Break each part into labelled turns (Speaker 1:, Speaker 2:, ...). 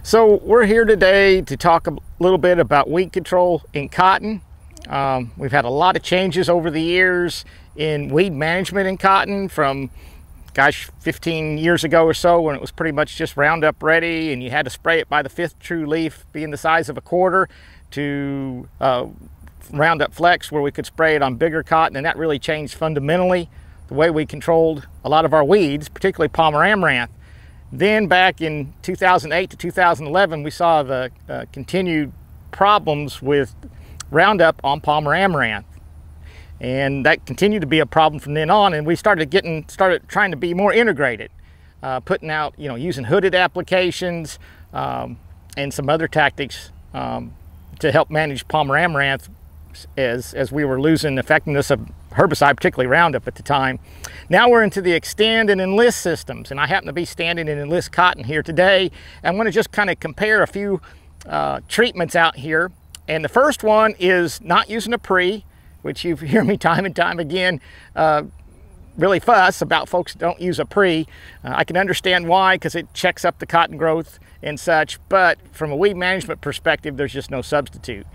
Speaker 1: So we're here today to talk a little bit about weed control in cotton. We've had a lot of changes over the years in weed management in cotton from, gosh, 15 years ago or so, when it was pretty much just Roundup Ready and you had to spray it by the fifth true leaf being the size of a quarter, to Roundup Flex, where we could spray it on bigger cotton, and that really changed fundamentally the way we controlled a lot of our weeds, particularly Palmer amaranth. Then back in 2008 to 2011, we saw the continued problems with Roundup on Palmer amaranth. And that continued to be a problem from then on, and we started trying to be more integrated, putting out, using hooded applications and some other tactics to help manage Palmer amaranth as we were losing effectiveness of herbicide, particularly Roundup at the time. Now we're into the Xtend and Enlist systems, and I happen to be standing in Enlist cotton here today. I want to just kind of compare a few treatments out here. And the first one is not using a pre, which you hear me time and time again really fuss about folks that don't use a pre. I can understand why, because it checks up the cotton growth and such, but from a weed management perspective, there's just no substitute.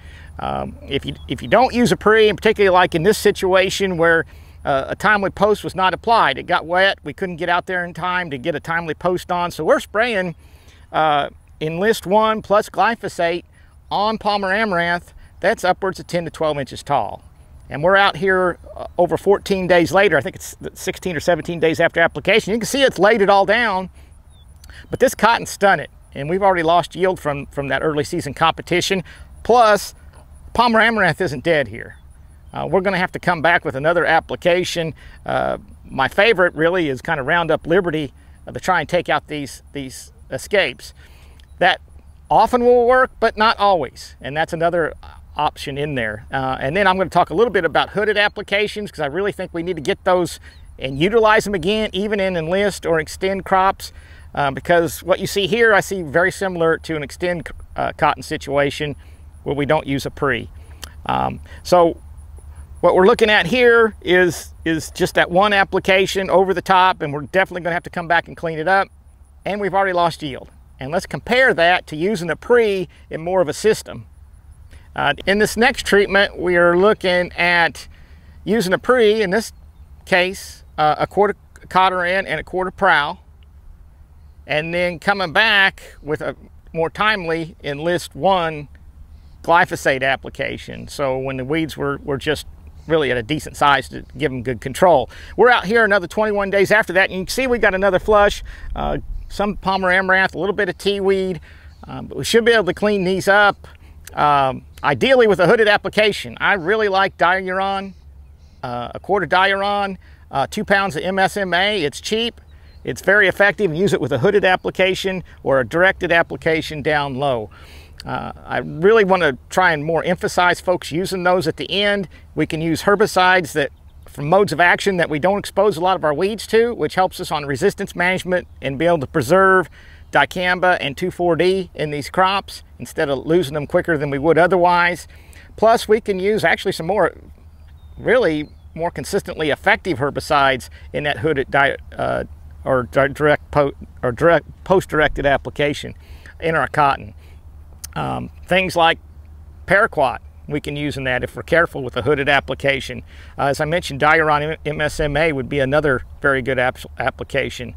Speaker 1: If you don't use a pre, and particularly like in this situation where a timely post was not applied, it got wet, we couldn't get out there in time to get a timely post on, so we're spraying Enlist 1 plus glyphosate on Palmer amaranth. That's upwards of 10 to 12 inches tall. And we're out here over 14 days later. I think it's 16 or 17 days after application. You can see it's laid it all down, but this cotton's stunted, and we've already lost yield from that early season competition. Plus, Palmer amaranth isn't dead here. We're gonna have to come back with another application. My favorite really is kind of Roundup Liberty to try and take out these escapes. That often will work, but not always, and that's another option in there. And then I'm going to talk a little bit about hooded applications, because I really think we need to get those and utilize them again, even in Enlist or Xtend crops, because what you see here, I see very similar to an Xtend cotton situation where we don't use a pre. So what we're looking at here is just that one application over the top, and we're definitely going to have to come back and clean it up, and we've already lost yield. And let's compare that to using a pre in more of a system. In this next treatment, we are looking at using a pre, in this case, a quarter Cotoran and a quarter Prowl, and then coming back with a more timely Enlist 1 glyphosate application. So when the weeds were just really at a decent size to give them good control. We're out here another 21 days after that, and you can see we got another flush, some Palmer amaranth, a little bit of tea weed, but we should be able to clean these up. Ideally with a hooded application. I really like Diuron, a quarter Diuron, 2 pounds of MSMA. It's cheap, it's very effective, and use it with a hooded application or a directed application down low. I really want to try and more emphasize folks using those at the end. We can use herbicides that from modes of action that we don't expose a lot of our weeds to, which helps us on resistance management and be able to preserve dicamba and 2,4-D in these crops instead of losing them quicker than we would otherwise. Plus, we can use actually some really more consistently effective herbicides in that hooded direct post-directed application in our cotton. Things like paraquat we can use in that if we're careful with a hooded application. As I mentioned, Diuron MSMA would be another very good application.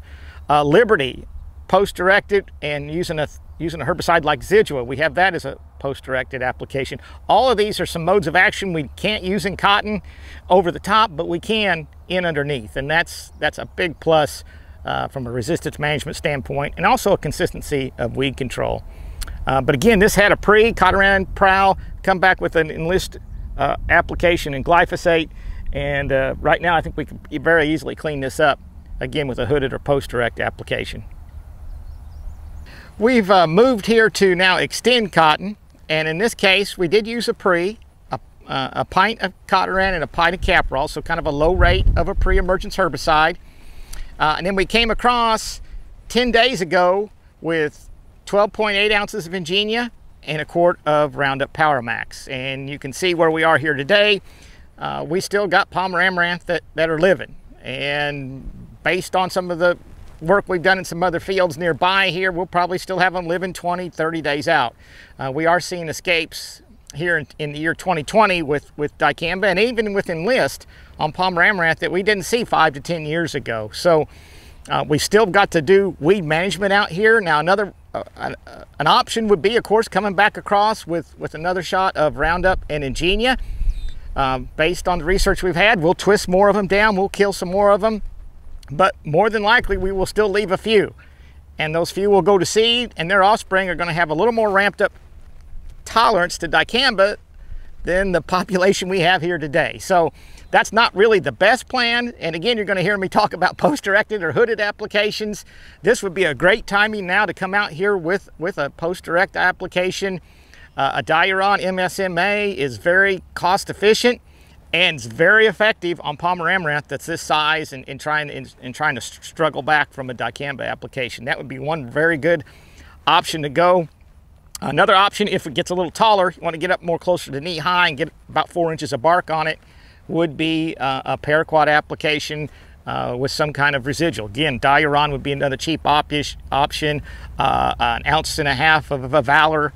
Speaker 1: Liberty, post-directed, and using a herbicide like Zidua, we have that as a post-directed application. All of these are some modes of action we can't use in cotton over the top, but we can in underneath, and that's a big plus from a resistance management standpoint, and also a consistency of weed control. But again, this had a pre, Cotoran, Prowl, come back with an Enlist application and glyphosate, and right now I think we can very easily clean this up, again with a hooded or post-direct application. We've moved here to now Xtend cotton, and in this case we did use a pre, a pint of Cotoran and a pint of Caprol, so kind of a low rate of a pre-emergence herbicide. And then we came across 10 days ago with 12.8 ounces of Ingenia and a quart of Roundup Power Max. And you can see where we are here today. We still got Palmer amaranth that are living. And based on some of the work we've done in some other fields nearby here, we'll probably still have them living 20, 30 days out. We are seeing escapes here in the year 2020 with dicamba, and even with Enlist on Palmer Amaranth, that we didn't see 5 to 10 years ago. So we still got to do weed management out here. Now another an option would be, of course, coming back across with another shot of Roundup and Ingenia. Based on the research we've had, we'll twist more of them down, we'll kill some more of them, but more than likely we will still leave a few, and those few will go to seed, and their offspring are going to have a little more ramped up tolerance to dicamba than the population we have here today. So that's not really the best plan. And again, you're going to hear me talk about post-directed or hooded applications. This would be a great timing now to come out here with a post-direct application. A Diuron MSMA is very cost efficient and it's very effective on Palmer Amaranth that's this size and trying to struggle back from a dicamba application. That would be one very good option to go. Another option, if it gets a little taller, you want to get up more closer to knee high and get about 4 inches of bark on it, would be a paraquat application with some kind of residual. Again, Diuron would be another cheap option. An 1.5 ounces of a Valor,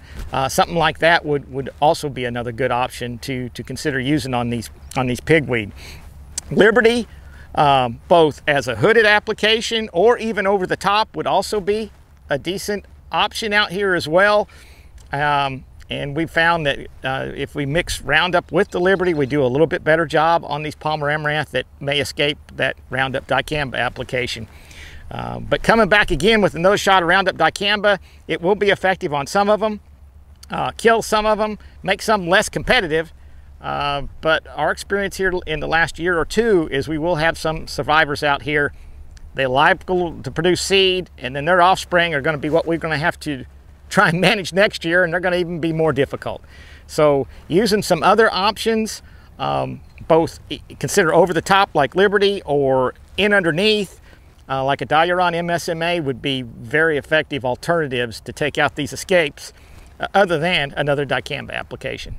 Speaker 1: something like that would also be another good option to consider using on these pigweed. Liberty, both as a hooded application or even over the top, would also be a decent option out here as well. And we found that if we mix Roundup with the Liberty, we do a little bit better job on these Palmer Amaranth that may escape that Roundup dicamba application. But coming back again with another shot of Roundup dicamba, it will be effective on some of them, kill some of them, make some less competitive. But our experience here in the last year or two is we will have some survivors out here. They're liable to produce seed, and then their offspring are going to be what we're going to have to try and manage next year, and they're going to even be more difficult. So using some other options, both consider over the top like Liberty or in underneath like a Diuron MSMA would be very effective alternatives to take out these escapes other than another dicamba application.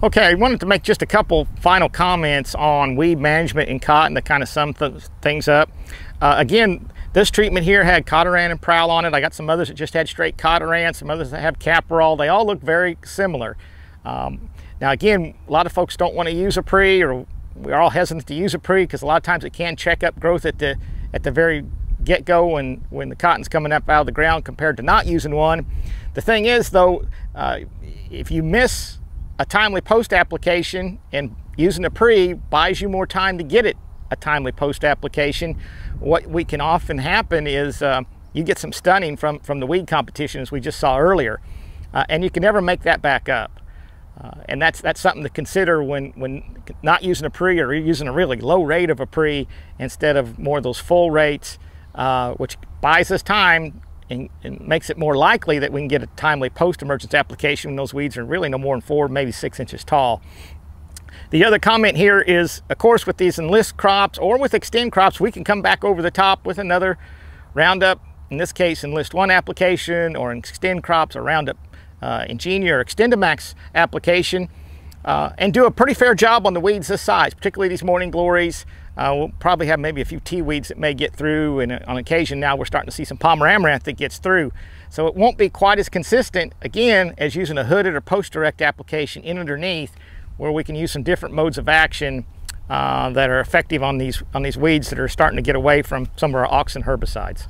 Speaker 1: Okay, I wanted to make just a couple final comments on weed management in cotton to kind of sum things up. Again, this treatment here had Cotoran and Prowl on it. I got some others that just had straight Cotoran, some others that have Caparol. They all look very similar. Now again, a lot of folks don't want to use a pre, or we're all hesitant to use a pre because a lot of times it can check up growth at the very get-go when the cotton's coming up out of the ground compared to not using one. The thing is though, if you miss a timely post application, and using a pre buys you more time to get it a timely post application, what we can often happen is you get some stunning from the weed competition, as we just saw earlier, and you can never make that back up. And that's something to consider when not using a pre, or using a really low rate of a pre instead of more of those full rates, which buys us time and makes it more likely that we can get a timely post-emergence application when those weeds are really no more than 4, maybe 6 inches tall. The other comment here is, of course, with these Enlist crops or with Xtend crops, we can come back over the top with another Roundup, in this case Enlist 1 application, or in Xtend crops a Roundup Ingenia or XtendiMax application, and do a pretty fair job on the weeds this size, particularly these Morning Glories. We'll probably have maybe a few tea weeds that may get through, and on occasion now we're starting to see some Palmer Amaranth that gets through. So it won't be quite as consistent, again, as using a hooded or post-direct application in underneath, where we can use some different modes of action that are effective on these weeds that are starting to get away from some of our auxin herbicides.